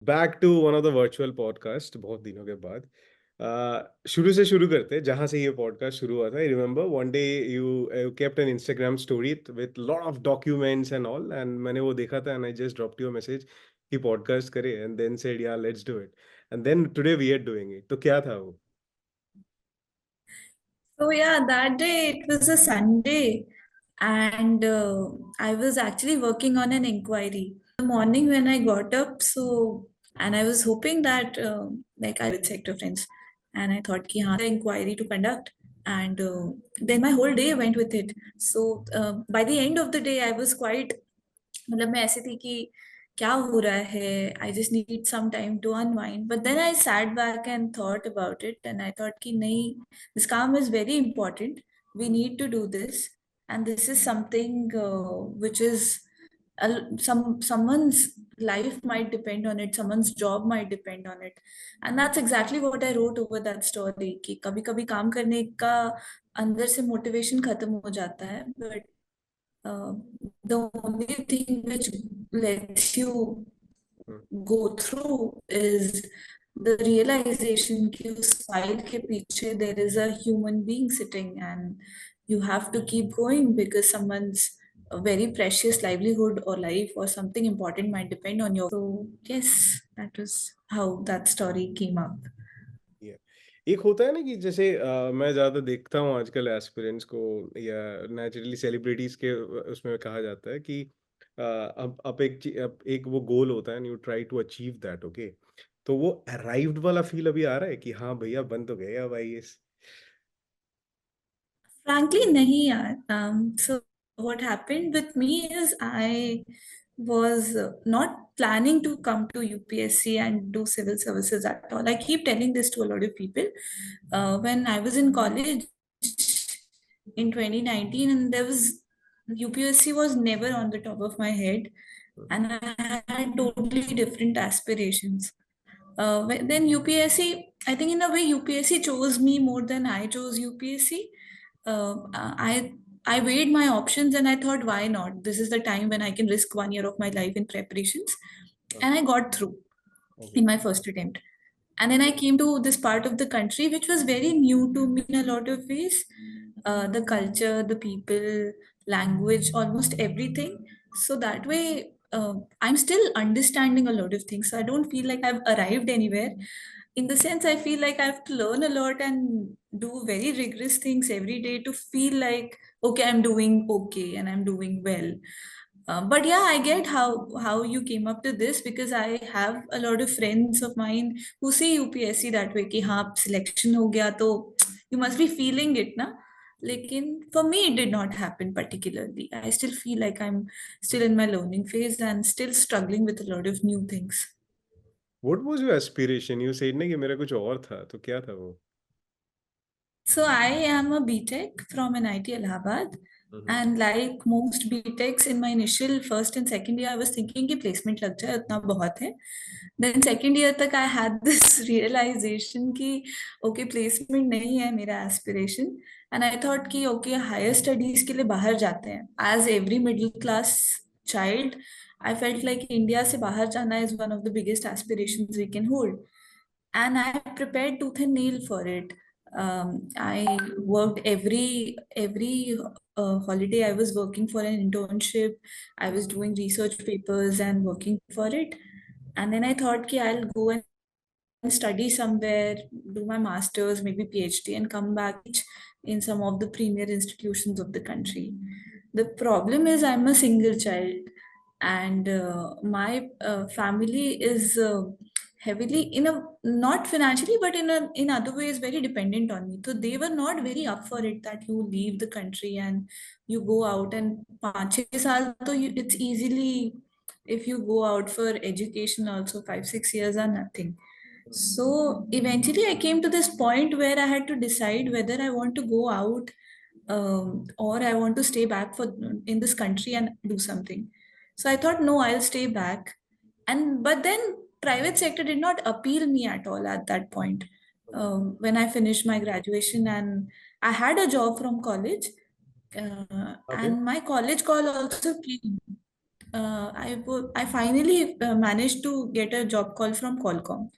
Back to one of the virtual podcast बहुत दिनों के बाद। शुरू से शुरू करते हैं जहां से ये पॉडकास्ट शुरू हुआ था। I remember one day you kept an Instagram story with lot of documents and all, and मैंने वो देखा था and I just dropped you a message कि पॉडकास्ट करे, and then said yeah let's do it, and then today we are doing it. तो क्या था वो? So yeah, that day it was a Sunday, and I was actually working on an inquiry. The morning when I got up, and I was hoping that like I with sector friends, and I thought ki haan, the inquiry to conduct, and then my whole day went with it. So by the end of the day, I was quite मतलब मैं ऐसी थी कि क्या हो रहा है, I just need some time to unwind, but then I sat back and thought about it and I thought कि नहीं, दिस काम is very important, we need to do this, and this is something which is someone's life might depend on it, someone's job might depend on it. And that's exactly what I wrote over that story कि कभी कभी काम करने का अंदर से motivation खत्म हो जाता है, but uh, the only thing which lets you Hmm. go through is the realization कि उस file के पीछे there is a human being sitting, and you have to keep going because someone's a very precious livelihood or life or something important might depend on your. So yes, that was how that story came up. Yeah. एक होता है ना कि जैसे मैं ज्यादा देखता हूँ आजकल एस्पिरेंट्स को, या नेचुरली सेलिब्रिटीज के उसमें कहा जाता है कि अब एक वो गोल होता है, you try to achieve that, okay? तो वो अराइव्ड वाला फील अभी आ रहा है कि हाँ भैया बन तो गए अब IAS. Frankly, nahi yaar. So what happened with me is I was not planning to come to UPSC and do civil services at all. I keep telling this to a lot of people. When I was in college in 2019, and there was UPSC was never on the top of my head, and I had totally different aspirations. Then UPSC, I think in a way UPSC chose me more than I chose UPSC. Uh, I I weighed my options and I thought, why not? This is the time when I can risk 1 year of my life in preparations, and I got through okay. in my first attempt. And then I came to this part of the country, which was very new to me in a lot of ways. The culture, the people, language, almost everything. So that way, I'm still understanding a lot of things. So I don't feel like I've arrived anywhere. In the sense, I feel like I have to learn a lot and do very rigorous things every day to feel like, okay, I'm doing okay and I'm doing well. But yeah, I get how you came up to this, because I have a lot of friends of mine who say UPSC that way कि हाँ selection हो गया तो you must be feeling it ना. लेकिन for me it did not happen particularly. I still feel like I'm still in my learning phase and still struggling with a lot of new things. What was your aspiration? You said ना कि मेरा कुछ और था, तो क्या था वो? So I am a BTech from an IT Allahabad, hmm. and like most BTechs in my initial first and second year, I was thinking कि placement लग जाए उतना बहुत है. Then second year तक I had this realization कि okay placement नहीं है मेरा aspiration, and I thought कि okay higher studies के लिए बाहर जाते हैं. As every middle class child, I felt like India से बाहर जाना is one of the biggest aspirations we can hold, and I prepared tooth and nail for it. I worked every holiday. I was working for an internship. I was doing research papers and working for it. And then I thought, कि I'll go and study somewhere, do my masters, maybe PhD, and come back in some of the premier institutions of the country. The problem is I'm a single child, and my family is heavily in a not financially but in other ways very dependent on me. So they were not very up for it that you leave the country and you go out, and 5-6 years तो it's easily, if you go out for education also 5-6 years are nothing. So eventually, I came to this point where I had to decide whether I want to go out, or I want to stay back for in this country and do something. So I thought, no, I'll stay back. And but then private sector did not appeal me at all at that point. When I finished my graduation and I had a job from college, okay. and my college call also came. I finally managed to get a job call from Qualcomm.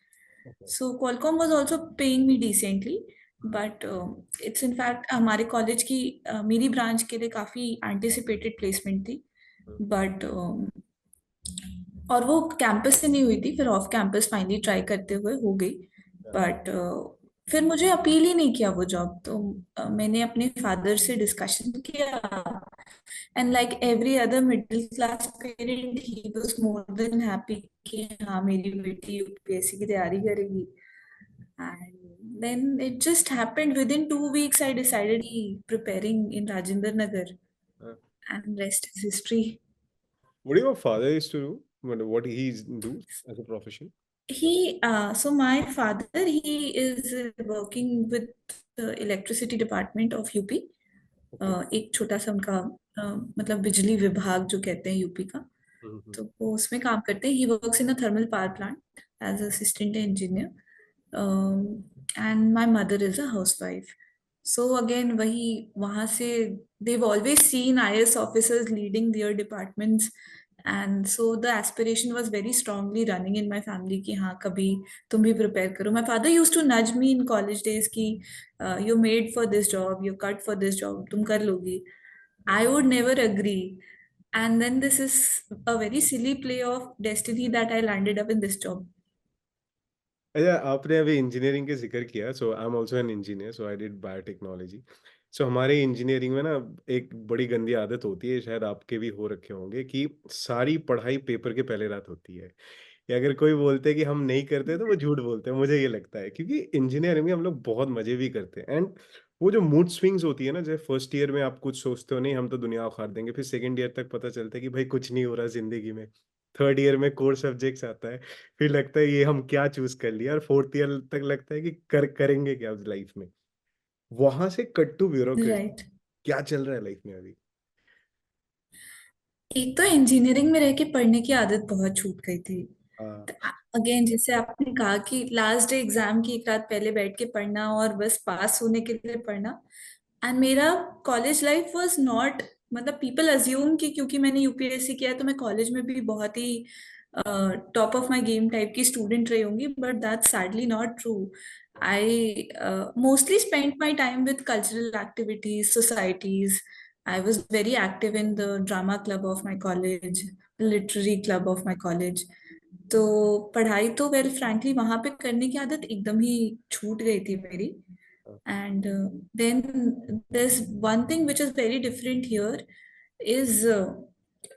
Okay. So Qualcomm was also paying me decently, but it's in fact हमारे college की मेरी branch के लिए काफी anticipated placement थी, but और वो campus से नहीं हुई थी, फिर ऑफ कैंपस फाइनली ट्राई करते हुए हो गई, बट फिर मुझे अपील ही नहीं किया वो जॉब। तो मैंने अपने फादर से डिस्कशन किया, and like every other middle class parent he was more than happy कि हाँ मेरी बेटी यूपीएससी की तैयारी करेगी। And then it just happened within 2 weeks I decided preparing in Rajendra Nagar, Uh, and rest is history. what do your father used to do? What he do as a profession? So my father, he is working with the electricity department of UP. Okay. एक छोटा सा उनका मतलब बिजली विभाग जो कहते हैं यूपी का, Mm-hmm. तो वो उसमें काम करते हैं। He works in a thermal power plant as assistant engineer, and my mother is a housewife. So again वही वहां से they've always seen IAS officers leading their departments, and so the aspiration was very strongly running in my family कि हाँ कभी तुम भी prepare करो। My father used to nudge me in college days कि you're made for this job, you're cut for this job, तुम कर लोगी। I would never agree. And then this is a very silly play of destiny that I landed up in this job. अच्छा, आपने अभी engineering के जिक्र किया, so I am also an engineer, so I did biotechnology. So हमारे engineering में ना एक बड़ी गंदी आदत होती है, शायद आपके भी हो रखे होंगे, कि सारी पढ़ाई पेपर के पहले रात होती है। या अगर कोई बोलते हैं कि हम नहीं करते तो वो झूठ बोलते हैं, मुझे ये लगता है, क्योंकि इंजीनियरिंग में हम लोग बहुत मजे भी करते हैं। एंड वो जो मूड स्विंग्स होती है ना, जैसे फर्स्ट ईयर में आप कुछ सोचते हो नहीं हम तो दुनिया उखाड़ देंगे, फिर सेकंड ईयर तक पता चलता है कि भाई कुछ नहीं हो रहा जिंदगी में। थर्ड ईयर में कोर सब्जेक्ट्स आता है, फिर लगता है ये हम क्या चूज कर लिया, और फोर्थ ईयर तक लगता है कि करेंगे क्या लाइफ में। वहां से कट टू ब्यूरोक्रेसी, Right. क्या चल रहा है लाइफ में अभी? एक तो इंजीनियरिंग में रह के पढ़ने की आदत बहुत छूट गई थी। हाँ। अगेन जैसे आपने कहा कि लास्ट डे एग्जाम की एक रात पहले बैठ के पढ़ना और बस पास होने के लिए पढ़ना, एंड मेरा कॉलेज लाइफ वाज नॉट, मतलब पीपल अज्यूम कि क्योंकि मैंने यूपीएससी किया है तो मैं कॉलेज में भी बहुत ही top of my game type की स्टूडेंट रही होंगी, but that's sadly not true. I mostly spent my time with cultural activities, societies. I was very active in the drama club of my college, literary club of my college. तो पढ़ाई तो well frankly वहां पे करने की आदत एकदम ही छूट गई थी मेरी। And then there's one thing which is very different here is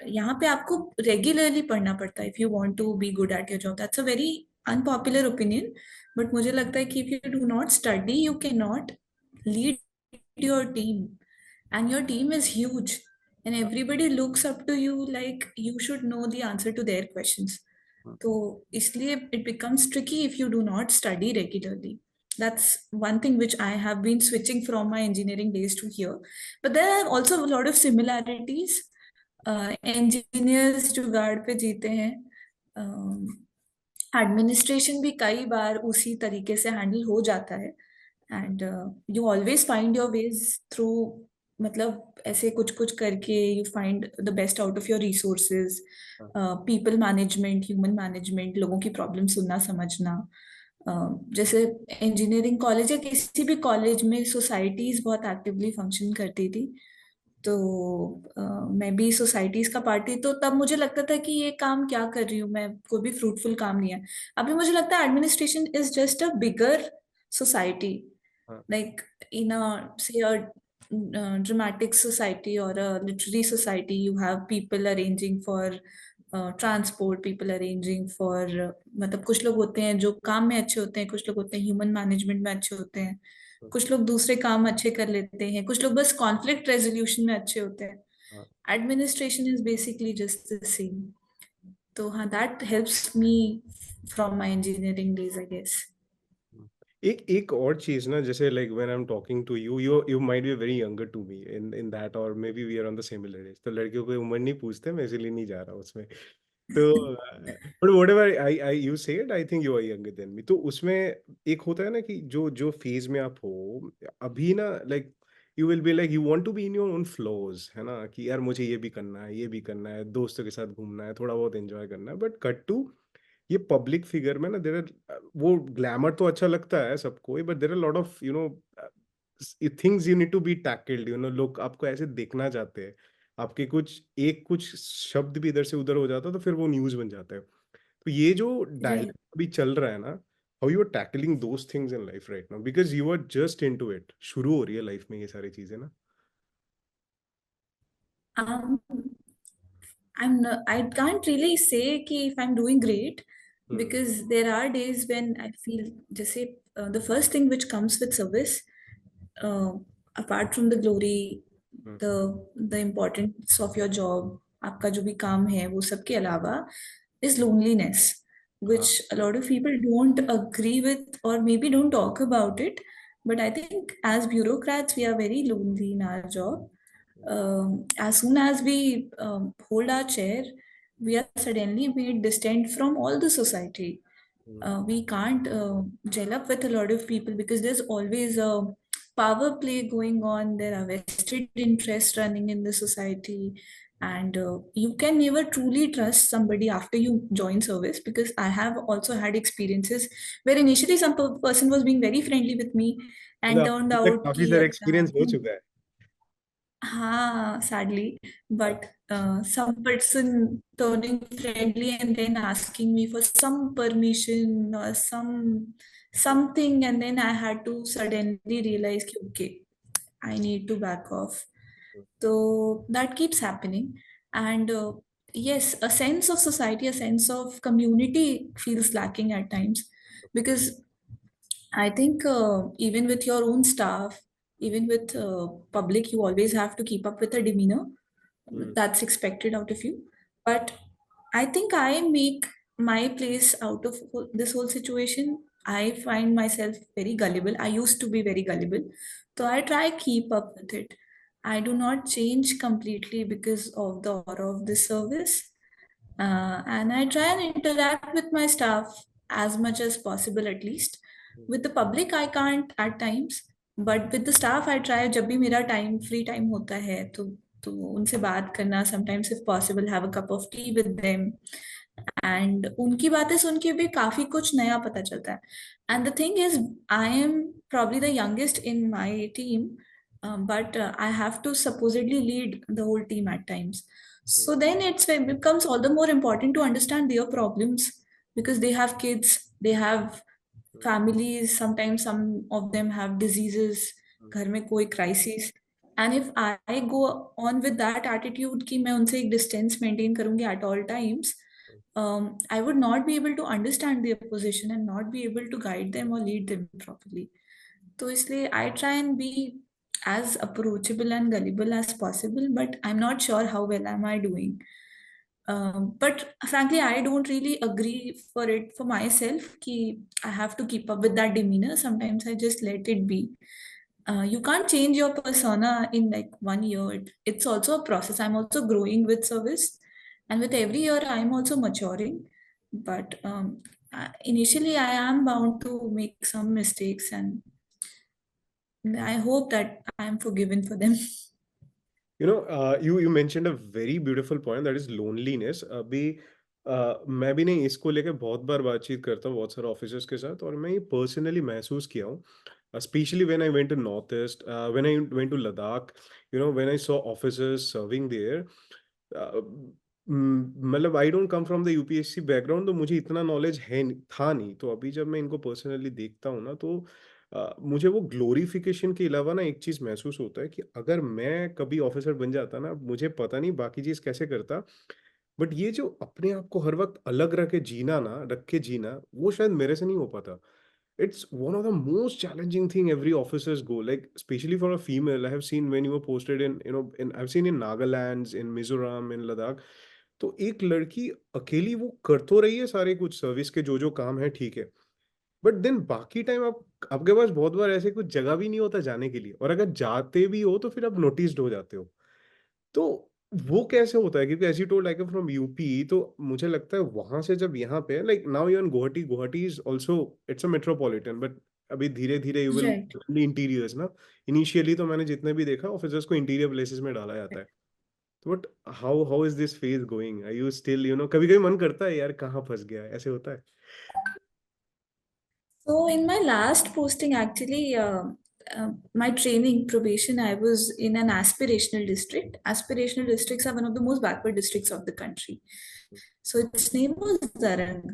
यहाँ पे आपको रेगुलरली पढ़ना पड़ता है if you want to be good at your job. That's a very unpopular opinion, but मुझे लगता है कि if you do not study you can not lead your team, and your team is huge, and everybody looks up to you like you should know the answer to their questions. तो इसलिए it becomes tricky if you do not study regularly. That's one thing which I have been switching from my engineering days to here. But there are also a lot of similarities. Engineers जुगाड़ पे जीते हैं, administration भी कई बार उसी तरीके से handle हो जाता है, and you always find your ways through, मतलब ऐसे कुछ कुछ करके you find the best out of your resources. People management, human management, लोगों की प्रॉब्लम सुनना समझना। जैसे इंजीनियरिंग कॉलेज या किसी भी कॉलेज में सोसाइटीज बहुत एक्टिवली फंक्शन करती थी, तो मैं भी सोसाइटीज का पार्टी, तो तब मुझे लगता था कि ये काम क्या कर रही हूँ मैं, कोई भी फ्रूटफुल काम नहीं है। अभी मुझे लगता है administration is just a bigger society, हाँ। like in a say a dramatic society or a literary society, you have people arranging for transport, people arranging for मतलब कुछ लोग होते हैं जो काम में अच्छे होते हैं, कुछ लोग होते हैं ह्यूमन मैनेजमेंट में अच्छे होते हैं, कुछ लोग दूसरे काम अच्छे कर लेते हैं, कुछ लोग बस कॉन्फ्लिक्ट रेजोल्यूशन में अच्छे होते हैं। हाँ। Administration is basically just the same. तो हाँ, that helps me from my engineering days I guess. Hmm. एक एक और चीज ना, जैसे like when I am talking to you, you might be very younger to me in that, और maybe we are on the similar age, तो लड़कियों को उम्र नहीं पूछते, मैं इसलिए नहीं जा रहा उसमें। तो but whatever I I you said, I think you are younger than me. तो उसमें एक होता है ना कि जो जो फेज में आप हो अभी ना, like you will be like you want to be in your own flows, है ना, कि यार मुझे ये भी करना है, ये भी करना है, दोस्तों के साथ घूमना है, थोड़ा बहुत एंजॉय करना है, बट कट टू ये पब्लिक फिगर में ना देर आर, वो ग्लैमर तो अच्छा लगता है सबको, but there are lot of things you need to be tackled, लोग आपको ऐसे देखना चाहते हैं, आपके कुछ शब्द भी इधर से उधर हो जाता है तो फिर वो न्यूज बन जाता है। तो ये जो Right. डायलॉग अभी चल रहा है ना, how you are tackling those things in life right now, because you are just into it, शुरू हो रही है लाइफ में ये सारी चीजें ना। Um, I can't really say कि if I'm doing great, hmm because there are days when I feel जैसे the first thing which comes with service, uh, apart from the glory, hmm, the the importance of your job, आपका जो भी काम है वो सब के अलावा, is loneliness, हाँ, which a lot of people don't agree with or maybe don't talk about it. But I think as bureaucrats, we are very lonely in our job. As soon as we hold our chair, we are suddenly made distant from all the society. Hmm, We can't gel up with a lot of people because there's always a power play going on. There are vested interests running in the society, and you can never truly trust somebody after you join service. Because I have also had experiences where initially some person was being very friendly with me, मतलब and turned आपको तक out काफी कि सारा experience हो चुका है। हाँ, sadly, हाँ, but some person turning friendly and then asking me for some permission or something, and then I had to suddenly realize कि okay, I need to back off. So that keeps happening, and yes, a sense of society, a sense of community feels lacking at times, because I think even with your own staff, even with public, you always have to keep up with a demeanor hmm, that's expected out of you. But I think I make my place out of this whole situation. I find myself very gullible. I used to be very gullible. So I try keep up with it. I do not change completely because of the aura of this service. And I try and interact with my staff as much as possible, at least. With the public, I can't at times, but with the staff, I try. जब भी मेरा time free time होता है, तो उनसे बात करना. Sometimes, if possible, have a cup of tea with them, and उनकी बातें सुन के भी काफी कुछ नया पता चलता है. And the thing is, I am probably the youngest in my team, but I have to supposedly lead the whole team at times. So then it becomes all the more important to understand their problems, because they have kids, they have families. Sometimes some of them have diseases, घर में कोई crisis. And if I go on with that attitude कि मैं उनसे एक distance maintain करूंगी at all times, I would not be able to understand their position and not be able to guide them or lead them properly. तो इसलिए I try and be as approachable and gullible as possible, but I'm not sure how well am I doing. But frankly, I don't really agree for it for myself. Ki I have to keep up with that demeanor. Sometimes I just let it be. You can't change your persona in like 1 year. It's also a process. I'm also growing with service, and with every year, I'm also maturing. But initially, I am bound to make some mistakes, and I hope that I'm forgiven for them. You mentioned a very beautiful point, that is loneliness. अभी मैं भी नहीं, इसको लेके बहुत बार बातचीत करता हूँ बहुत सारे ऑफिसर्स के साथ, और मैं ये पर्सनली महसूस किया हूँ, especially when I went to Northeast, when I went to Ladakh, when I saw officers serving there. uh, मतलब I don't come from the UPSC background, तो मुझे इतना नॉलेज था नहीं, तो अभी जब मैं इनको पर्सनली देखता हूँ ना, तो मुझे वो ग्लोरिफिकेशन के अलावा ना एक चीज महसूस होता है कि अगर मैं कभी ऑफिसर बन जाता ना, मुझे पता नहीं बाकी चीज कैसे करता, बट ये जो अपने आप को हर वक्त अलग रख के जीना, वो शायद मेरे से नहीं हो पाता. It's one of the most challenging thing every officers go, like especially for a female. I have seen when you were posted I've seen in Nagaland, in Mizoram, in Ladakh. तो एक लड़की अकेली वो कर तो रही है सारे कुछ सर्विस के जो जो काम है, ठीक है, बट देन बाकी टाइम आप आपके पास बहुत बार ऐसे कुछ जगह भी नहीं होता जाने के लिए, और अगर जाते भी हो तो फिर आप नोटिस्ड हो जाते हो. तो वो कैसे होता है, क्योंकि as you told like from UP, तो मुझे लगता है वहां से जब यहाँ पे like now you in Guwahati, Guwahati is also, it's a metropolitan, but अभी धीरे धीरे यू विल राइट। इंटीरियर्स ना। इनिशियली तो मैंने जितने भी देखा ऑफिसर्स को इंटीरियर प्लेसेस में डाला जाता है। तो but how is this phase going, are you still कभी कभी मन करता है यार कहाँ फंस गया है? ऐसे होता है? So in my last posting, actually, my training probation, I was in an aspirational district. Aspirational districts are one of the most backward districts of the country. So its name was Darang.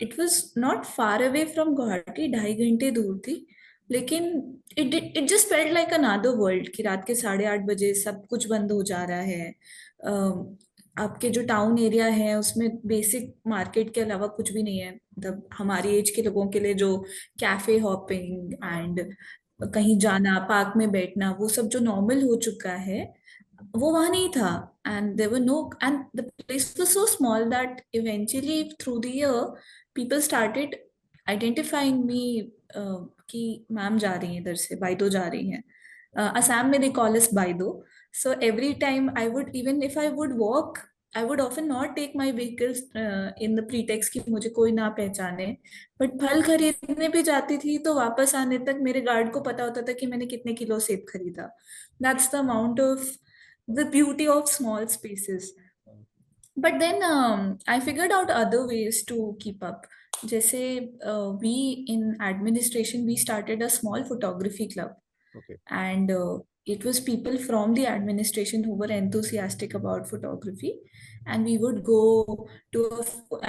It was not far away from Guwahati, 2.5 घंटे दूर थी. लेकिन it just felt like another world कि रात के 8:30 बजे सब कुछ बंद हो जा रहा है. आपके जो टाउन एरिया है उसमें बेसिक मार्केट के अलावा कुछ भी नहीं है. मतलब हमारी एज के लोगों के लिए जो कैफे हॉपिंग एंड कहीं जाना, पार्क में बैठना, वो सब जो नॉर्मल हो चुका है, वो वहां नहीं था. And there were no, and the place was so small that eventually through the year people started identifying me कि मैम जा रही हैं इधर से, बाइदो जा रही हैं. असम में they call us baideo. So every time I would, even if I would walk, I would often not take my vehicles in the pretext कि मुझे कोई ना पहचाने. बट फल खरीदने भी जाती थी तो वापस आने तक मेरे गार्ड को पता होता था कि मैंने कितने किलो सेब खरीदा. That's the amount of the beauty of small spaces. But then I figured out other ways to keep up. जैसे we in administration we started a small photography club, okay. and it was people from the administration who were enthusiastic about photography, and we would go to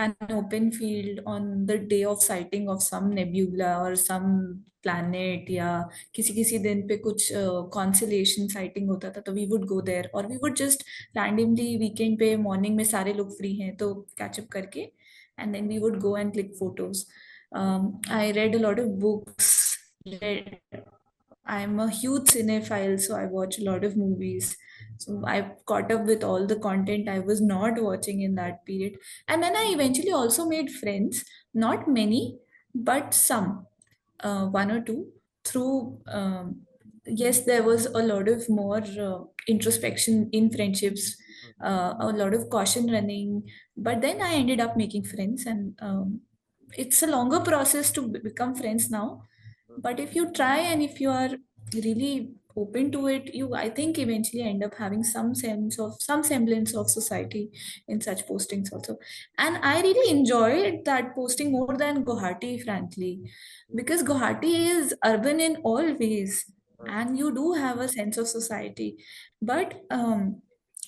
an open field on the day of sighting of some nebula or some planet, या किसी किसी दिन पे कुछ constellation sighting होता था तो we would go there, or we would just randomly weekend पे morning में सारे लोग free हैं तो catch up करके, and then we would go and click photos. I read a lot of books. I'm a huge cinephile, so I watch a lot of movies. So I caught up with all the content I was not watching in that period. And then I eventually also made friends, not many, but some, one or two, through. Yes, there was a lot of more introspection in friendships, a lot of caution running, but then I ended up making friends, and it's a longer process to become friends now. But if you try and if you are really open to it, you, I think, eventually end up having some sense of, some semblance of society in such postings also. And I really enjoyed that posting more than Guwahati, frankly, because Guwahati is urban in all ways and you do have a sense of society. But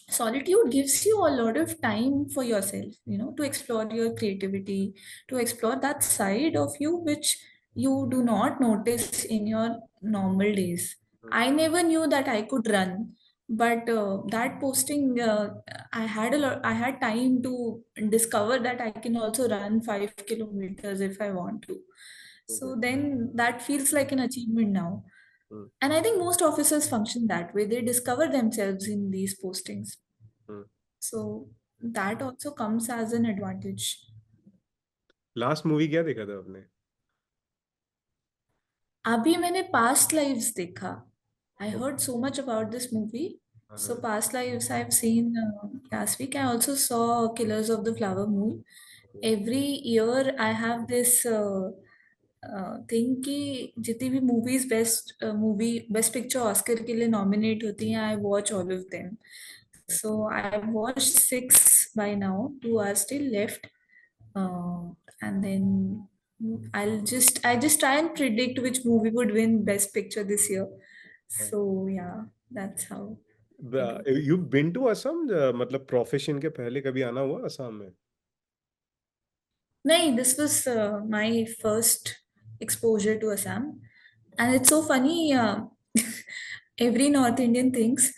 solitude gives you a lot of time for yourself, to explore your creativity, to explore that side of you which you do not notice in your normal days. I never knew that I could run, but that posting, I had time to discover that I can also run 5 kilometers if I want to. So then that feels like an achievement now. And I think most officers function that way. They discover themselves in these postings. So that also comes as an advantage. Last movie क्या देखा था आपने? अभी मैंने past lives देखा. I heard so much about this movie. So past lives I've seen last week. I also saw Killers of the Flower Moon. Every year I have this thing कि जितनी भी मूवीज बेस्ट पिक्चर ऑस्कर के लिए nominate होती हैं, I watch all of them. So I watched 6 by now. 2 are still left. And then I just try and predict which movie would win Best Picture this year. So yeah, that's how I do. You been to Assam, मतलब profession के पहले कभी आना हुआ असम में? No, this was my first exposure to Assam. And it's so funny. Every North Indian thinks,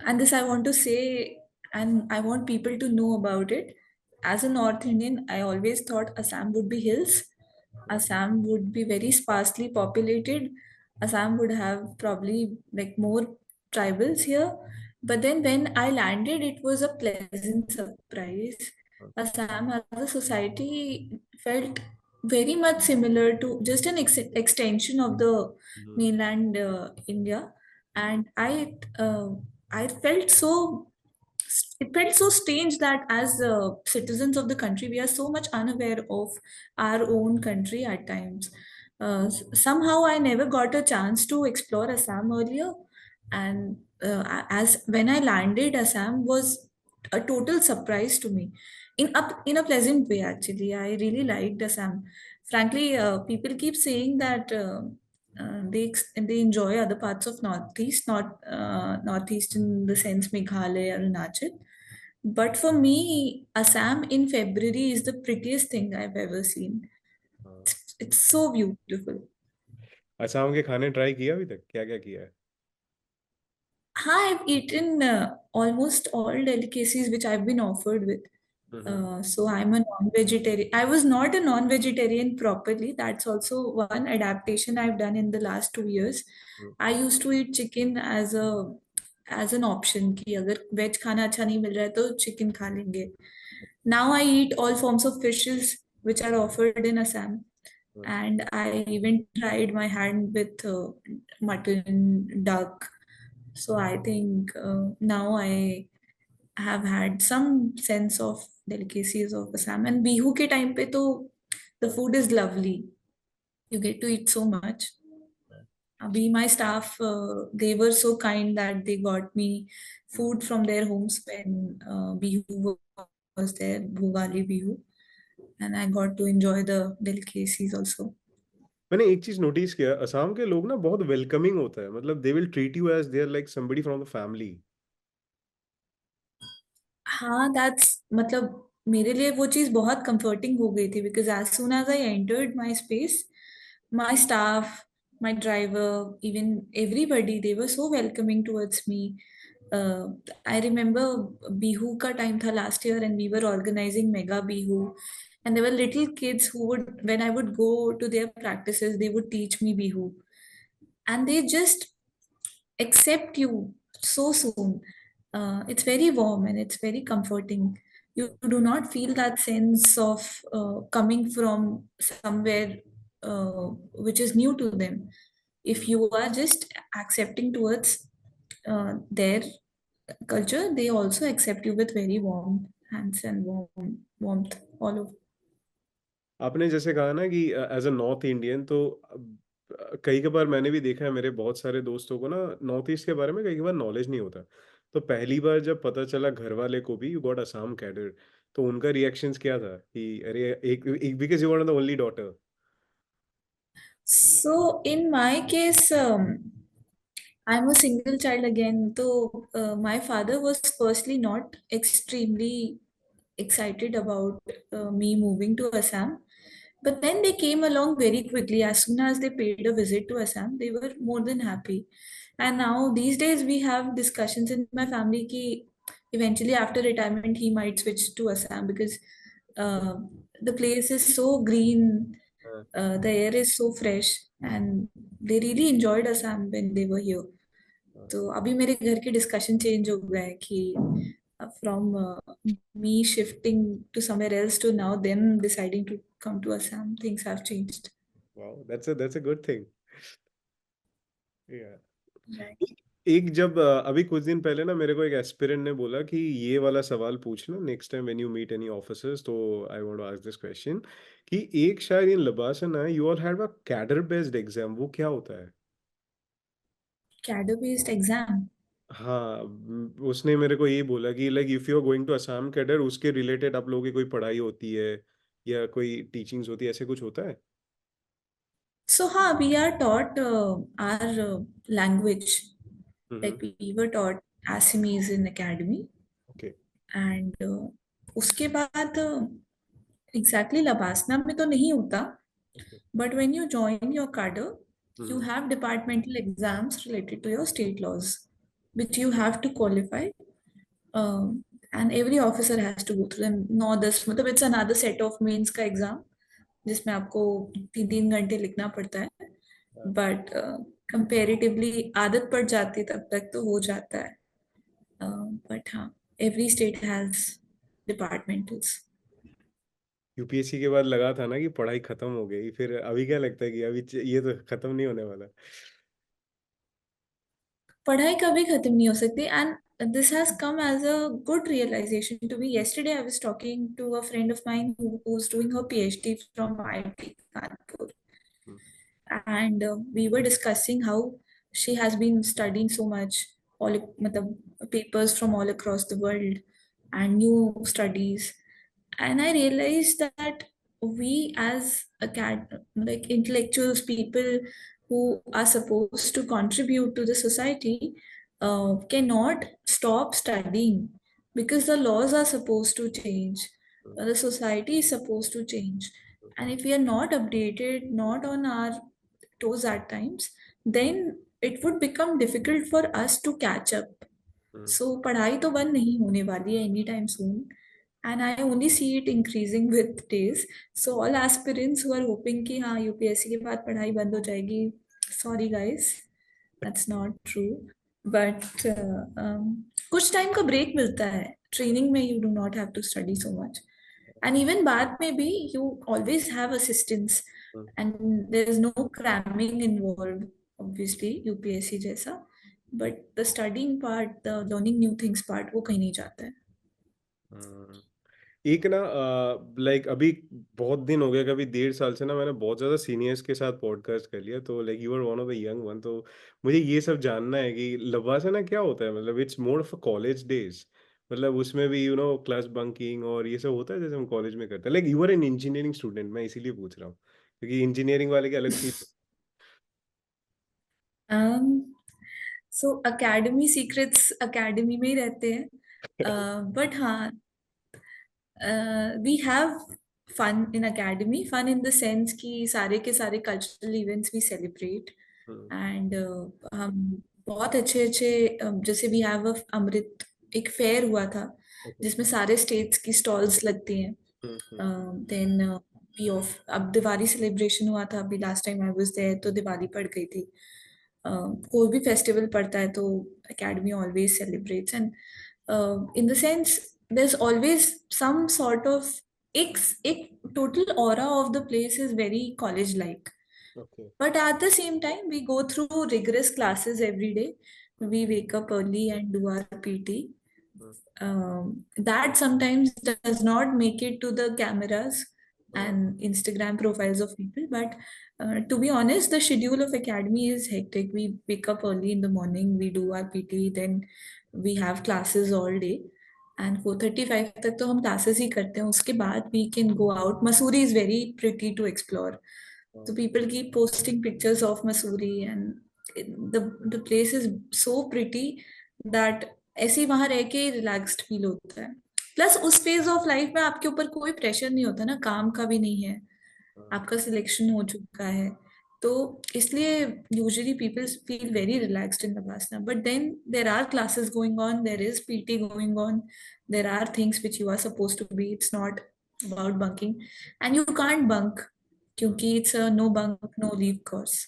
and this I want to say, and I want people to know about it. As a North Indian, I always thought Assam would be hills. Assam would be very sparsely populated. Assam would have probably like more tribals here. But then when I landed, it was a pleasant surprise. Assam as a society felt very much similar to just an extension of the mainland India, and I felt so. It felt so strange that as citizens of the country, we are so much unaware of our own country at times. Somehow I never got a chance to explore Assam earlier, and as when I landed, Assam was a total surprise to me, in a pleasant way. Actually, I really liked Assam. Frankly, people keep saying that they enjoy other parts of Northeast, not Northeast in the sense Meghalaya or Arunachal. But for me, Assam in February is the prettiest thing I've ever seen. हाँ। It's so beautiful. Assam के खाने try किया अभी तक, क्या क्या किया है? Hi, I've eaten almost all delicacies which I've been offered with. Hmm. So I'm a non-vegetarian. I was not a non-vegetarian properly. That's also one adaptation I've done in the last 2 years. Hmm. I used to eat chicken as an option कि अगर veg खाना अच्छा नहीं मिल रहा है तो chicken खा लेंगे. Now I eat all forms of fishes which are offered in Assam, hmm. and I even tried my hand with mutton, duck. So I think now I have had some sense of delicacies of Assam. And Bihu ke time pe to the हाँ, food is lovely. You get to eat so much. हाँ, Abhi, my staff, they were so kind that they got me hmm. food from their homes when Bihu was there, Bhugali Bihu, and I got to enjoy the delicacies also. मैंने एक चीज notice किया, असम के लोग ना बहुत welcoming होता है, मतलब they will treat you as their like somebody from the family. हाँ, दैट्स मतलब मेरे लिए वो चीज बहुत कंफर्टिंग हो गई थी because as soon as I entered my space, my staff, my driver, even everybody, they were so welcoming towards me. Uh, I remember Bihu ka time tha last year and we were organizing mega Bihu, and there were little kids who would, when I would go to their practices, they would teach me Bihu, and they just accept you so soon. It's very warm and it's very comforting. You do not feel that sense of coming from somewhere which is new to them. If you are just accepting towards their culture, they also accept you with very warm hands and warmth all over. आपने जैसे कहा ना कि as अ north Indian, तो कई बार मैंने भी देखा है, मेरे बहुत सारे दोस्तों को ना नॉर्थ ईस्ट के बारे में कई बार नॉलेज नहीं होता। तो पहली बार जब पता चला घर वाले को भी यू गॉट असम कैडर, तो उनका रिएक्शंस क्या था कि अरे एक because you were the only daughter. So in my case, I'm a single child again. So my father was firstly not extremely excited about me moving to Assam. But then they came along very quickly. As soon as they paid a visit to Assam, they were more than happy. And now these days we have discussions in my family ki eventually after retirement he might switch to Assam because uh, the place is so green, हाँ, the air is so fresh, and they really enjoyed Assam when they were here. हाँ। तो अभी मेरे घर के discussion change हो गए हैं कि from me shifting to somewhere else to now them deciding to come to Assam, things have changed. Wow, that's a good thing. या Right. एक जब अभी कुछ दिन पहले ना मेरे को एक एस्पिरेंट ने बोला कि ये वाला सवाल पूछना next time when you meet any officers, तो I want to ask this question कि एक शायद इन लबासन है, you all had a cadre based exam, वो क्या होता है? Cadre based exam. हाँ, उसने मेरे को ये बोला कि like if you are going to Assam cadre, उसके रिलेटेड आप लोगों की कोई पढ़ाई होती है या कोई टीचिंग्स होती है, ऐसे कुछ होता है? So we are taught our language, hmm. like we were taught Assamese in academy, okay. and उसके बाद एग्जैक्टली लबासना में तो नहीं होता. Okay. But when you join your cadre, you hmm. have departmental exams related to your state laws, which you have to qualify. And every officer has to go through them. नौ दस मतलब it's another set of means का exam जिसमें आपको 3 3 घंटे लिखना पड़ता है. But comparatively आदत पड़ जाती है तब तक तो हो जाता है. बट हाँ, एवरी स्टेट हैज डिपार्टमेंटल्स. यूपीएससी के बाद लगा था ना कि पढ़ाई खत्म हो गई, फिर अभी क्या लगता है कि अभी ये तो खत्म नहीं होने वाला? पढ़ाई कभी खत्म नहीं हो सकती. And this has come as a good realization to me. Yesterday I was talking to a friend of mine who's doing her PhD from IIT Kanpur, hmm. and we were discussing how she has been studying so much, all matlab, papers from all across the world and new studies. And I realized that we as like intellectuals, people who are supposed to contribute to the society, cannot stop studying, because the laws are supposed to change, the society is supposed to change. And if we are not updated, not on our toes at times, then it would become difficult for us to catch up. So पढ़ाई तो बंद नहीं होने वाली है anytime soon, and I only see it increasing with days. So all aspirants who are hoping कि हाँ UPSC के बाद पढ़ाई बंद हो जाएगी, sorry guys, that's not true. But कुछ टाइम का ब्रेक मिलता है ट्रेनिंग में, you do not have to study so much. And even बाद में भी you always have assistance, and there is no cramming involved, obviously UPSC जैसा. But the studying part, the learning new things part, वो कहीं नहीं जाता है. हम्म। एक ना लाइक अभी बहुत दिन हो गया, कभी 1.5 साल से ना मैंने बहुत ज़्यादा सीनियर्स के साथ पॉडकास्ट कर लिया, तो like you are one of the young one, तो मुझे ये सब जानना है कि लवासा क्या होता है, मतलब it's more of a college days, मतलब उसमें भी क्लास बंकिंग और ये सब होता है जैसे हम कॉलेज में करते हैं, like you are an engineering student, मैं इसीलिए पूछ रहा हूँ क्योंकि इंजीनियरिंग वाले की अलग सी। um, so academy secrets academy में ही रहते हैं. But हाँ, we have fun in academy, fun in the sense कि सारे के सारे cultural events we celebrate. And हम बहुत अच्छे अच्छे जैसे we have a अमृत, एक फेयर हुआ था जिसमें सारे स्टेट्स की स्टॉल्स लगती हैं. देन we of अब दिवाली सेलिब्रेशन हुआ था अभी, last time I was there तो दिवाली पड़ गई थी. कोई भी फेस्टिवल पड़ता है तो academy always celebrates, and in the sense there's always some sort of एक total aura of the place is very college like. Okay. But at the same time, we go through rigorous classes every day. We wake up early and do our PT. That sometimes does not make it to the cameras and Instagram profiles of people. But to be honest, the schedule of academy is hectic. We wake up early in the morning, we do our PT, then we have classes all day. And 4:35 तक तो हम classes ही करते हैं. उसके बाद we can go out. Mussoorie is very pretty to explore. So people keep posting pictures of Mussoorie, and the place is so pretty that ऐसे ही वहां रह के रिलैक्स्ड फील होता है. प्लस उस फेज ऑफ लाइफ में आपके ऊपर कोई प्रेशर नहीं होता ना, काम का भी नहीं है, आपका सिलेक्शन हो चुका है. तो इसलिए usually people feel very relaxed in Vipassana. But then there are classes going on, there is PT going on, there are things which you are suppose to be. It's not about bunking, and you can't bunk क्योंकि it's a no bunk no leave course.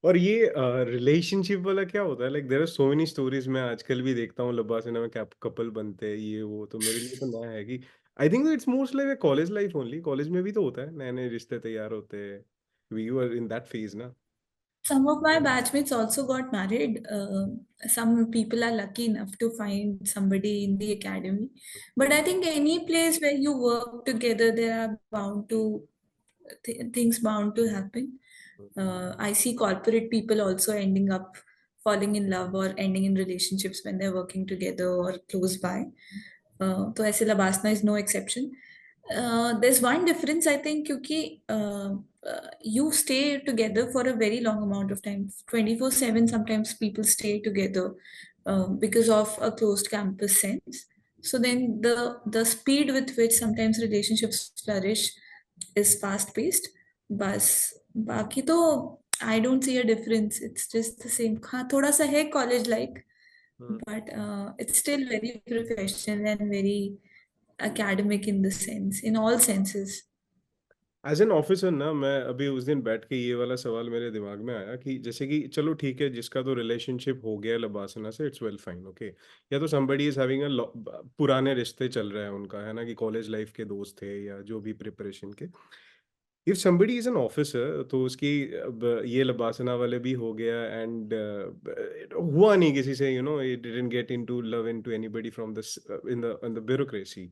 और ये relationship वाला क्या होता है, like there are so many stories, मैं आजकल भी देखता हूँ लब्बासिना में क्या कपल बनते हैं ये वो, तो मेरे लिए तो नया है कि I think it's most like a college life only, college में भी तो होता है नए नए रिश्ते तैयार होते हैं, we were in that phase ना। Some of my batchmates also got married. Some people are lucky enough to find somebody in the academy. But I think any place where you work together, there are bound to things bound to happen. I see corporate people also ending up falling in love or ending in relationships when they're working together or close by. तो ऐसे LBSNAA is no exception. There's one difference I think क्योंकि you stay together for a very long amount of time, 24/7. Sometimes people stay together because of a closed campus sense. So then the speed with which sometimes relationships flourish is fast paced. बस बाकी तो I don't see a difference. It's just the same. हाँ थोड़ा सा है college like, but it's still very professional and very academic in the sense, in all senses. As an officer ना, मैं अभी उस दिन बैठ के ये वाला सवाल मेरे दिमाग में आया कि जैसे कि चलो ठीक है, जिसका तो रिलेशनशिप हो गया लबासना से, इट्स वेल फाइन, ओके, या तो somebody इज हैविंग अ पुराने रिश्ते चल रहे हैं उनका, है ना, कि कॉलेज लाइफ के दोस्त थे या जो भी प्रिपरेशन के, if somebody is an officer तो उसकी अब ये लबासना वाले भी हो गया, एंड हुआ नहीं किसी से, it didn't get into love into anybody from this in the bureaucracy,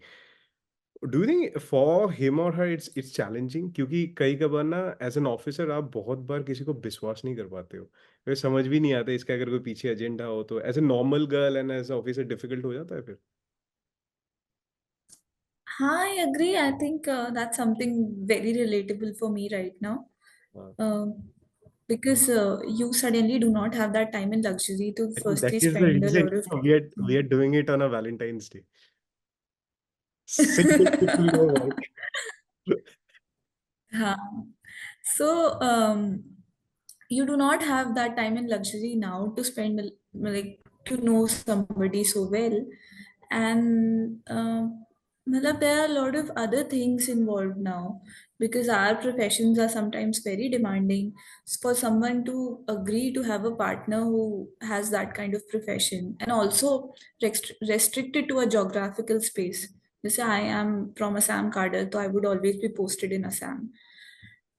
do you think for him और हर इट्स चैलेंजिंग, क्योंकि कई कबार ना एज एन ऑफिसर आप बहुत बार किसी को विश्वास नहीं कर पाते हो, फिर समझ भी नहीं आता इसका अगर कोई पीछे एजेंडा हो, तो as a normal girl and as officer difficult हो जाता है फिर। हाँ, I agree. I think that's something very relatable for me right now. हाँ, Uh, because you suddenly do not have that time and luxury to I think that firstly is the spend a reason lot of we are time. doing it on a Valentine's Day. Single people know work. हाँ. So, you do not have that time and luxury now to spend, like, to know somebody so well. And matlab, there are a lot of other things involved now, because our professions are sometimes very demanding. For someone to agree to have a partner who has that kind of profession, and also restricted to a geographical space. Just say I am from Assam cadre, so I would always be posted in Assam.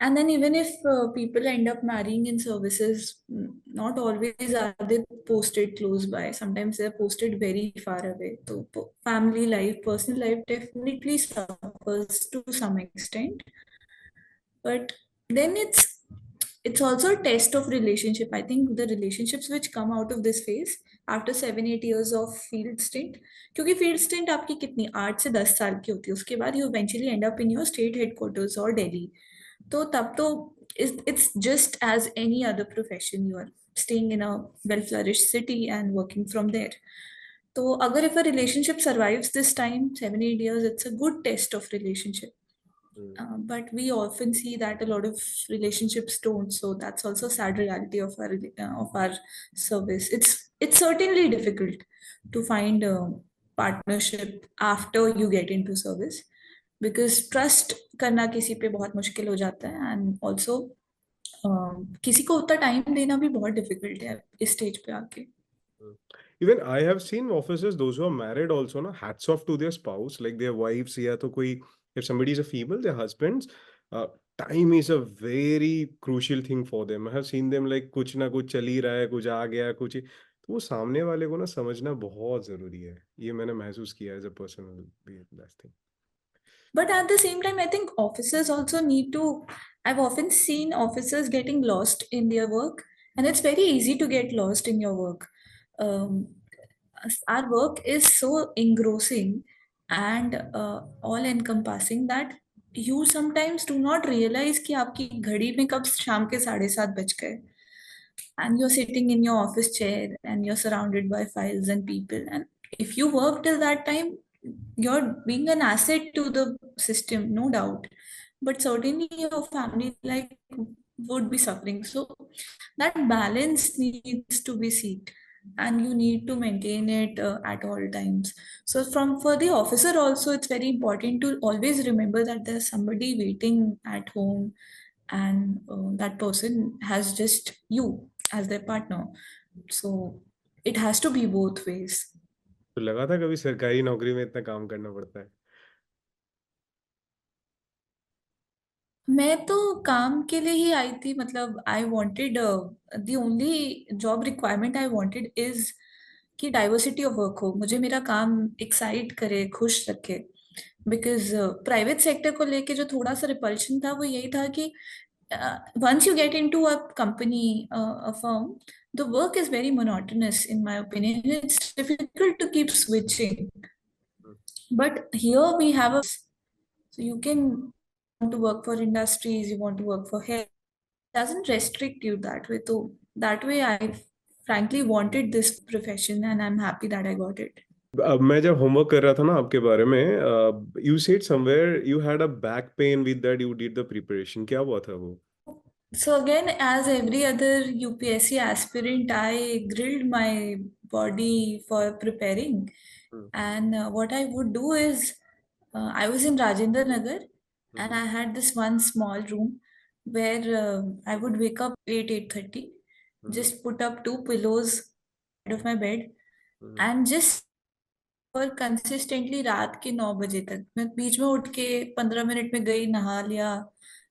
And then even if people end up marrying in services, not always are they posted close by. Sometimes they're posted very far away. So family life, personal life definitely suffers to some extent. But then it's also a test of relationship. I think the relationships which come out of this phase after 7-8 years of field stint, क्योंकि field stint आपकी कितनी 8 से 10 साल की होती है, उसके बाद you eventually end up in your state headquarters or Delhi. तो तब तो it's just as any other profession. You are staying in a well flourished city and working from there. तो अगर if a relationship survives this time 7-8 years, it's a good test of relationship. But we often see that a lot of relationships don't. So that's also a sad reality of our service. It's certainly difficult to find a partnership after you get into service, because trust करना किसी पे बहुत मुश्किल हो जाता है, and also किसी को उतना टाइम देना भी बहुत डिफिकल्ट है इस स्टेज पे आके. Even I have seen officers, those who are married also, na, hats off to their spouse, like their wives, या तो कोई, if somebody is a female, their husbands, uh, time is a very crucial thing for them. I have seen them like कुछ ना कुछ चल ही रहा है, कुछ आ गया, कुछ, तो वो सामने वाले को ना समझना बहुत जरूरी है, ये मैंने महसूस किया as a person, that thing. But at the same time, I think officers also need to. I've often seen officers getting lost in their work, and it's very easy to get lost in your work. Um, our work is so engrossing and all-encompassing that you sometimes do not realize कि आपकी घड़ी में कब शाम के 7:30 बज गए, and you're sitting in your office chair and you're surrounded by files and people, and if you work till that time, you're being an asset to the system, no doubt, but certainly your family life would be suffering. So that balance needs to be seen, and you need to maintain it at all times. So from for the officer also, it's very important to always remember that there's somebody waiting at home, and that person has just you as their partner. So it has to be both ways. तो लगा था कभी सरकारी नौकरी में इतना काम करना पड़ता है? मैं तो काम के लिए ही आई थी. मतलब I wanted, the only job requirement I wanted is कि डाइवर्सिटी ऑफ वर्क हो, मुझे मेरा काम एक्साइट करे, खुश रखे. बिकॉज प्राइवेट सेक्टर को लेके जो थोड़ा सा रिपल्शन था वो यही था कि once you get into a company, a firm, the work is very monotonous in my opinion. It's difficult to keep switching. But here we have a, so you can want to work for industries, you want to work for hair, doesn't restrict you that way. So that way I frankly wanted this profession, and I'm happy that I got it. अब मैं जब homework कर रहा था ना आपके बारे में, you said somewhere you had a back pain with that you did the preparation, क्या हुआ था वो? So again, as every other UPSC aspirant, I grilled my body for preparing. Hmm, And what I would do is, I was in Rajendra Nagar, and hmm, I had this one small room where I would wake up 8:30, hmm, just put up two pillows of my bed, hmm, and just for consistently रात के 9 बजे तक. मैं बीच में उठ के 15 minute में गई, नहा लिया,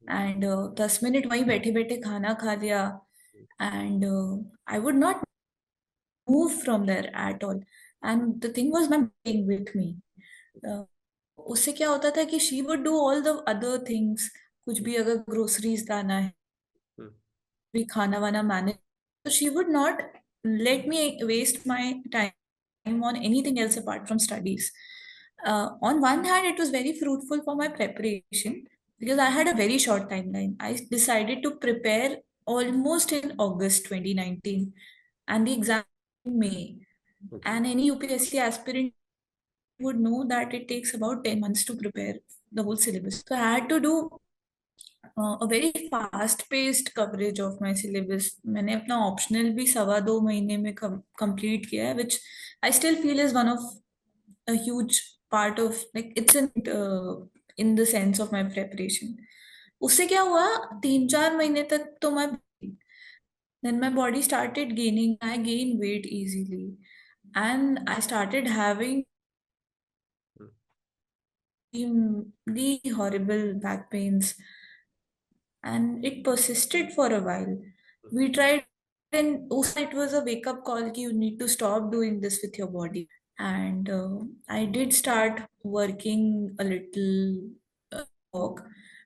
एंड 10 मिनट वहीं बैठे बैठे खाना खा लिया, and I would not move from there at all. And the thing was, my being with me. उससे क्या होता था कि she would do all the other things, कुछ भी अगर ग्रोसरीज लाना है, हम्म, भी खाना वाना मैनेज, तो she would not let me waste my time on anything else apart from studies. On one hand, it was very fruitful for my preparation because I had a very short timeline. I decided to prepare almost in August 2019, and the exam in May. okay. And any UPSC aspirant would know that it takes about 10 months to prepare the whole syllabus. So I had to do a very fast paced coverage of my syllabus. मैंने अपना optional भी 2.25 महीने में complete किया है, which I still feel is one of a huge part of, like, it's in the sense of my preparation. उससे क्या हुआ, 3-4 महीने तक तो मैं, then my body started gaining, I gained weight easily, and I started having hmm, extremely horrible back pains, and it persisted for a while. We tried, and also it was a wake up call ki you need to stop doing this with your body. And I did start working a little, walk,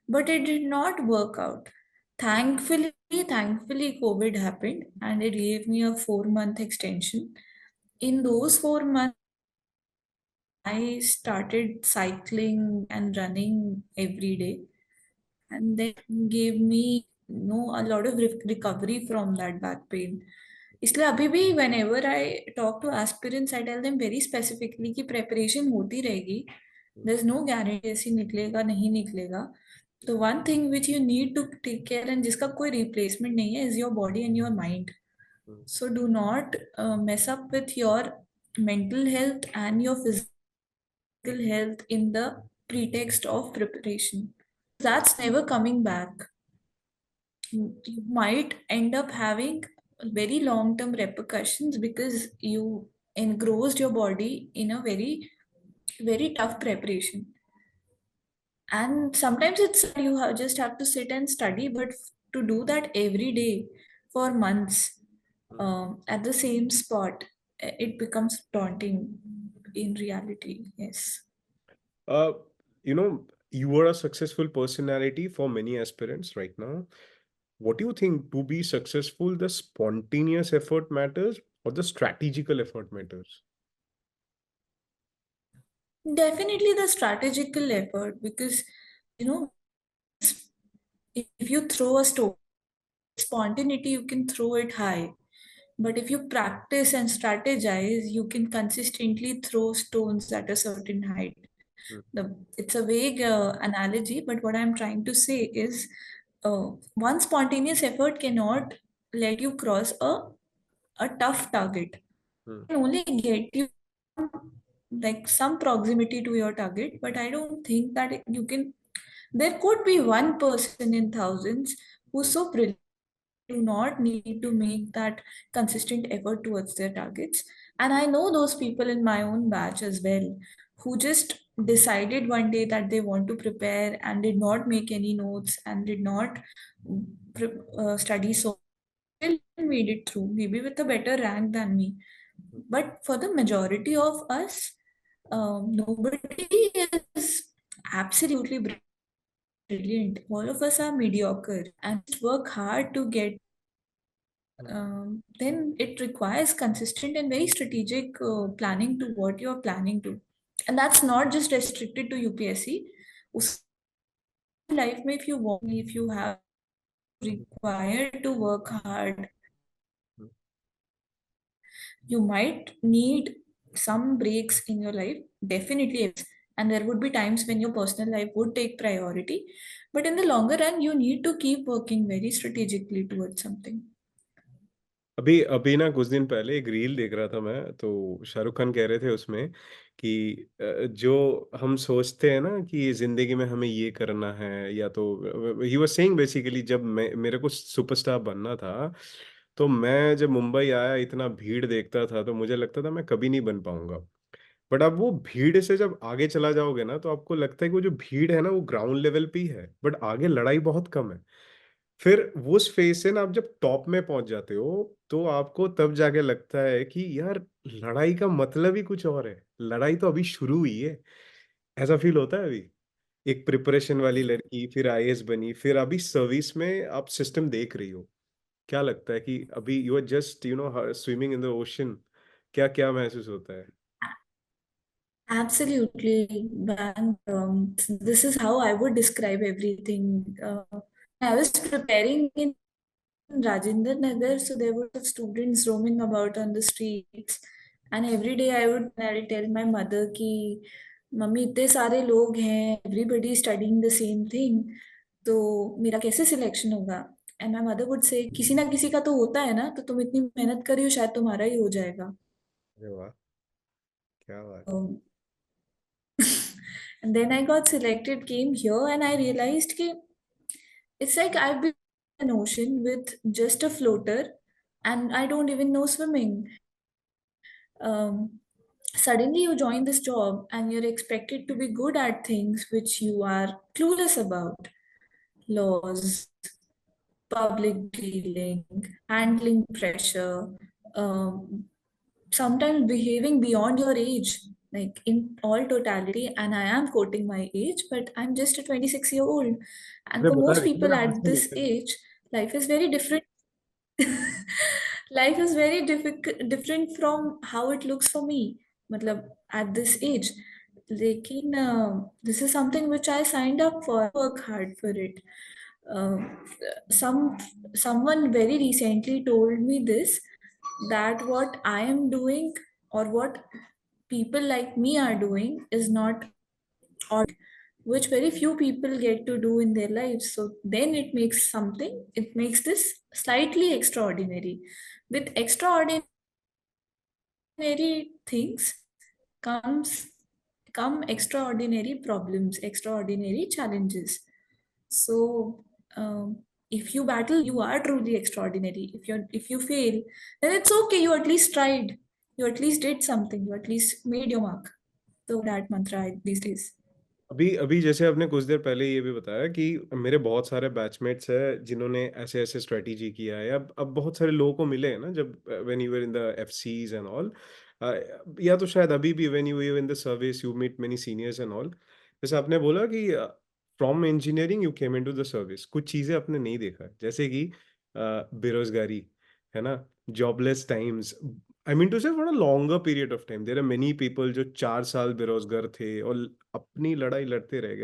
but it did not work out. Thankfully, COVID happened and it gave me a 4 month extension. In those 4 months, I started cycling and running every day, and that gave me, a lot of recovery from that back pain. इसलिए अभी भी whenever I talk to aspirants, I tell them very specifically कि preparation होती रहेगी. There's no guarantee ऐसी निकलेगा नहीं निकलेगा. The one thing which you need to take care and जिसका कोई replacement नहीं है is your body and your mind. Hmm, So do not mess up with your mental health and your physical health in the pretext of preparation. That's never coming back. You might end up having very long term repercussions because you engrossed your body in a very, very tough preparation. And sometimes it's just have to sit and study, but to do that every day for months, hmm. at the same spot, it becomes daunting in reality. Yes. Uh, you are a successful personality for many aspirants right now. What do you think, to be successful, the spontaneous effort matters or the strategical effort matters? Definitely the strategical effort, because you know if you throw a stone, spontaneity, you can throw it high. But if you practice and strategize, you can consistently throw stones at a certain height. Hmm, It's a vague analogy, but what I'm trying to say is one spontaneous effort cannot let you cross a tough target. hmm, Can only get you like some proximity to your target, but I don't think that you can. There could be one person in thousands who's hmm, so brilliant, do not need to make that consistent effort towards their targets. And I know those people in my own batch as well, who just decided one day that they want to prepare and did not make any notes and did not study, so still made it through, maybe with a better rank than me. hmm. But for the majority of us, nobody is absolutely brilliant. All of us are mediocre and work hard to get. Then it requires consistent and very strategic planning to what you're planning to. And that's not just restricted to UPSC. उस life में if you want, if you have required to work hard, you might need some breaks in your life, definitely yes. And there would be times when your personal life would take priority, but in the longer run you need to keep working very strategically towards something. अभी अभी ना कुछ दिन पहले एक reel देख रहा था मैं, तो शाहरुख खान कह रहे थे उसमें कि जो हम सोचते हैं ना कि जिंदगी में हमें ये करना है, या तो ही वाज सेइंग बेसिकली, जब मैं मेरे को सुपरस्टार बनना था, तो मैं जब मुंबई आया इतना भीड़ देखता था तो मुझे लगता था मैं कभी नहीं बन पाऊंगा। बट अब वो भीड़ से जब आगे चला जाओगे ना, तो आपको लगता है कि वो जो भीड़ है ना वो ग्राउंड लेवल पे ही है, बट आगे लड़ाई बहुत कम है। फिर वो उस फेज से ना आप जब टॉप में पहुंच जाते हो, तो आपको तब जाके लगता है कि यार, लड़ाई का मतलब ही कुछ और है, लड़ाई तो अभी शुरू हुई है। ऐसा फील होता है अभी? एक प्रिपरेशन वाली लड़की, फिर आईएएस बनी, फिर अभी सर्विस में आप सिस्टम देख रही हो। क्या लगता है कि अभी you are just swimming in the ocean, क्या क्या महसूस होता है? Absolutely, and this is how I would describe everything. I was preparing in Rajendra Nagar, so there were students roaming about on the streets, and every day I'll tell my mother कि mummy इतने सारे लोग हैं, everybody studying the same thing, तो मेरा कैसे selection होगा? And my mother would say किसी ना किसी का तो होता है ना, तो तुम इतनी मेहनत करी हो शायद तुम्हारा ही हो जाएगा. अरे वाह! क्या बात है। Um, and then I got selected, came here, and I realized that it's like I've been in an ocean with just a floater, and I don't even know swimming. Um, Suddenly, you join this job, and you're expected to be good at things which you are clueless about: laws, public dealing, handling pressure, um, sometimes behaving beyond your age, like in all totality. And I am quoting my age, but I'm just a 26-year old. And अरे for बता most दीजिए people ना, at हँसने नहीं this चाहिए। age, life is very different. Life is very different from how it looks for me. मतलब at this age. लेकिन this is something which I signed up for, work hard for it. Uh, some someone very recently told me this, that what I am doing or what people like me are doing is not which very few people get to do in their lives. So then it makes this slightly extraordinary. With extraordinary things comes come extraordinary problems, extraordinary challenges. So if you battle, you are truly extraordinary. If you fail, then it's okay. You at least tried. You at least did something. You at least made your mark. So that mantra these days. अभी अभी जैसे आपने कुछ देर पहले ये भी बताया कि मेरे बहुत सारे बैचमेट्स हैं जिन्होंने ऐसे-ऐसे स्ट्रैटेजी किया है। अब बहुत सारे लोगों को मिले हैं ना, जब when you were in the FCs and all, या तो शायद अभी भी when you were in the service you meet many seniors and all. जैसे आपने बोला कि from engineering you came into the service, कुछ चीज़ें आपने नहीं देखा, जैसे कि बेरोज़गारी, है ना? Jobless times, I mean to say for a longer period of time there are many people जो 4 साल बेरोज़गार थे और अपनी लड़ाई लड़ते रह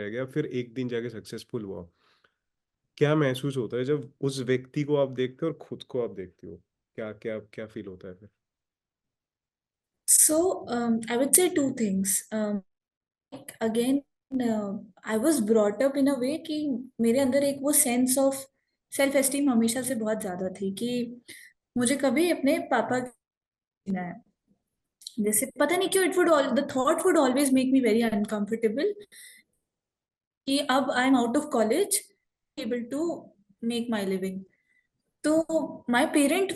गया, फिर एक दिन जाके सक्सेसफुल हुआ। क्या महसूस होता है जब उस व्यक्ति को आप देखते हो और खुद को आप देखते हो? क्या क्या क्या फ़ील होता है फिर? So I would say two things. Again, I was brought up in a way कि मेरे अंदर एक वो सेंस ऑफ सेल्फ एस्टीम हमेशा से बहुत ज्यादा थी कि मुझे कभी अपने पापा की जीना है. जैसे पता नहीं क्यों, it would all the thought would always make me very uncomfortable कि अब I am out of college, able to make my living. तो my parents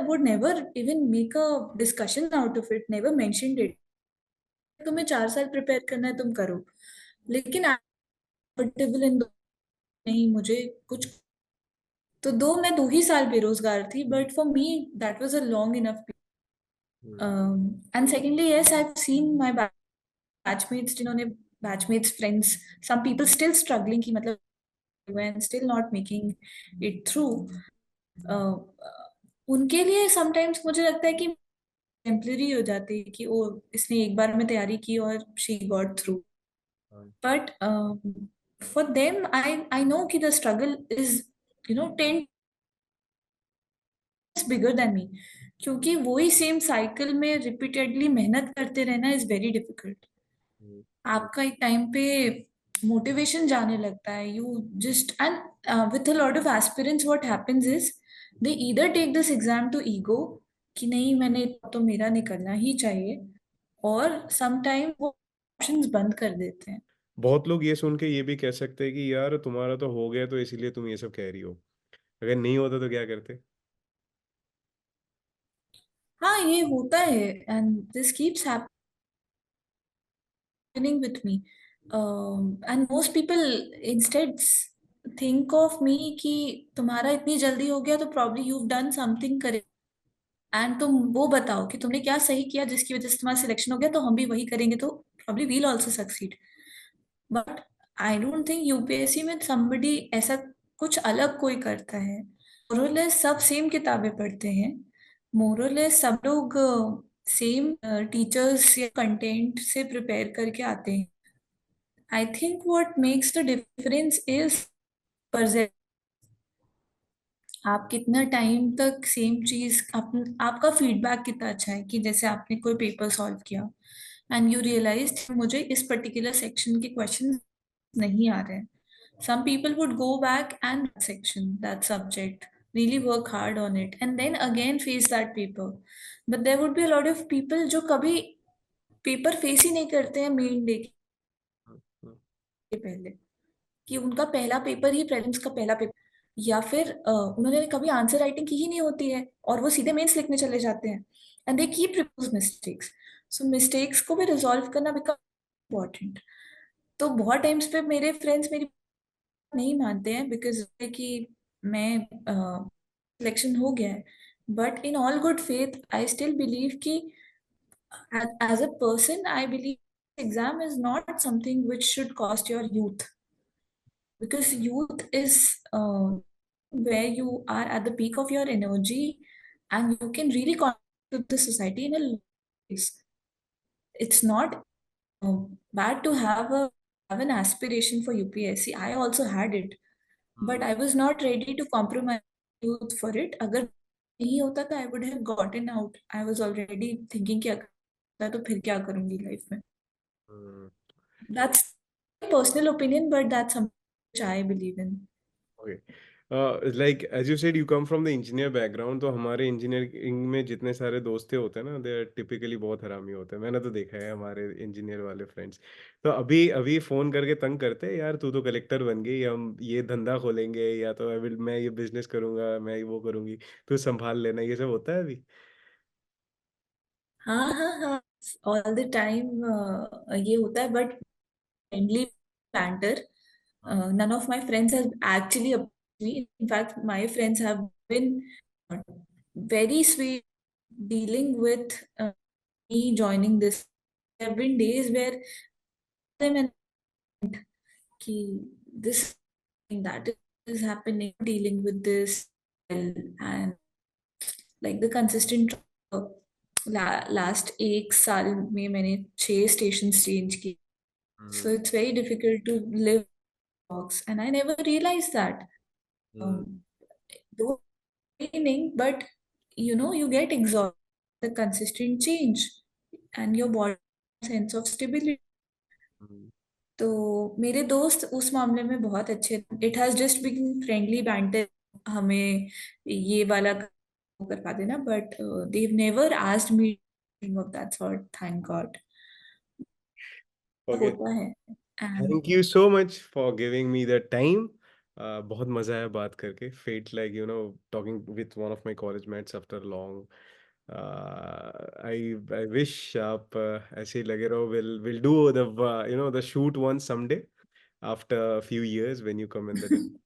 would never even make a discussion out of it, never mentioned it. तुम्हें 4 साल prepare करना है तुम करो, लेकिन कंफर्टेबल इन नहीं मुझे कुछ. तो दो मैं 2 ही साल बेरोजगार थी, but for me that was a long enough. Hmm, and secondly yes, I have seen my batchmates जिन्होंने batchmates friends, some people still struggling की मतलब and still not making it through. उनके लिए समटाइम्स मुझे लगता है कि टेम्पररी हो जाती है कि ओ इसने एक बार में तैयारी की और शी गॉट थ्रू. हाँ, but for them I know कि the struggle is 10 bigger than me, क्योंकि वही सेम साइकिल में रिपीटेडली मेहनत करते रहना is very difficult. Hmm, hmm, आपका एक टाइम पे मोटिवेशन जाने लगता है. You just end with a lot of aspirants what happens is they either take this exam to ego कि नहीं मैंने तो मेरा निकलना ही चाहिए, और समटाइम वो ऑप्शंस बंद कर देते हैं. बहुत लोग ये सुन के ये भी कह सकते हैं कि यार तुम्हारा तो हो गया तो इसीलिए तुम ये सब कह रही हो। अगर नहीं होता तो क्या करते? हाँ, ये होता है. And this keeps happening with me. And most people instead think of me कि तुम्हारा इतनी जल्दी हो गया तो probably you've done something correct. And तुम वो बताओ कि तुमने क्या सही किया जिसकी वजह से तुम्हारा सिलेक्शन हो गया, तो हम भी वही करेंगे तो probably we'll also succeed. But I don't think UPSC में somebody ऐसा कुछ अलग कोई करता है. मोरलेस सब सेम किताबें पढ़ते हैं, मोरलेस सब लोग सेम टीचर्स या कंटेंट से प्रिपेयर करके आते हैं. I think what makes the difference is आप कितना टाइम तक सेम चीज आपका फीडबैक कितना अच्छा है. कि जैसे आपने कोई पेपर सॉल्व किया एंड यू रियलाइज मुझे इस पर्टिकुलर सेक्शन के क्वेश्चन नहीं आ रहे हैं. Some people would go back and that section, that subject, really work hard on it, and then again face that paper. But there would be a lot of people जो कभी paper face ही नहीं करते हैं main day के पहले, कि उनका पहला पेपर ही प्रीलिम्स का पहला पेपर, या फिर उन्होंने कभी आंसर राइटिंग की ही नहीं होती है और वो सीधे मेंस लिखने चले जाते हैं. And they keep repose mistakes. So mistakes को भी रिजॉल्व करना बिकम इम्पोर्टेंट. तो बहुत टाइम्स पे मेरे फ्रेंड्स मेरी नहीं मानते हैं बिकॉज कि मैं सिलेक्शन हो गया है. But in all good faith I still believe कि as a person I believe exam is not something which should cost your youth, because youth is where you are at the peak of your energy and you can really contribute to the society in a lot of ways. It's not bad to have an aspiration for UPSC. I also had it, but I was not ready to compromise youth for it. अगर नहीं होता तो I would have gotten out. I was already thinking कि अगर होता तो फिर क्या करूंगी लाइफ में. That's my personal opinion, but that's something which I believe in. Okay. Like as you said, you come from the engineer background, तो हमारे इंजीनियरिंग में जितने सारे दोस्तें होते हैं ना, दे आर टिपिकली बहुत हरामी होते हैं. मैंने तो देखा है हमारे इंजीनियर वाले फ्रेंड्स. तो अभी अभी फोन करके तंग करते हैं, यार तू तो कलेक्टर बन गई, हम ये धंधा खोलेंगे, या तो मैं ये बिजनेस करूंगा, मैं वो करूंगी, तू संभाल लेना, ये सब होता है अभी. हाँ हाँ हाँ, ऑल द टाइम ये होता है. But friendly banter, none of my friends have actually approached me. In fact, my friends have been very sweet dealing with me joining this. There have been days where them and ki this thing that is happening, dealing with this, and like the consistent last एक साल में मैंने 6 station change की. So it's very difficult to live box, and I never realized that. Though training, but you get exhausted. The consistent change, and your body sense of stability. तो मेरे दोस्त उस मामले में बहुत अच्छे. It has just been friendly banter, हमें ये वाला कर पा देना, but they never asked me of that sort, thank God. Okay. होता है. And thank you so much for giving me the time. बहुत मजा आया बात करके. Felt like talking with one of my college mates after long. I wish आप ऐसे ही लगे रहो. Will do the the shoot one someday after few years when you come in the.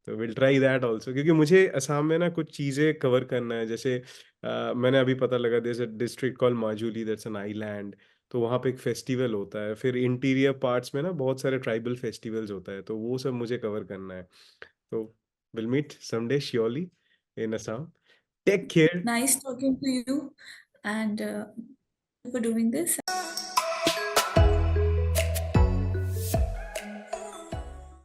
तो विल ट्राई दैट ऑल्सो, क्योंकि मुझे असम में ना कुछ चीज़ें कवर करना है. जैसे मैंने अभी पता लगा there is a district called Majuli, that's an island. तो वहाँ पे एक फेस्टिवल होता है. फिर इंटीरियर पार्ट्स में ना बहुत सारे ट्राइबल फेस्टिवल्स होता है, तो वो सब मुझे कवर करना है. तो will meet someday surely in Assam. Take care. nice talking to you, and for doing this.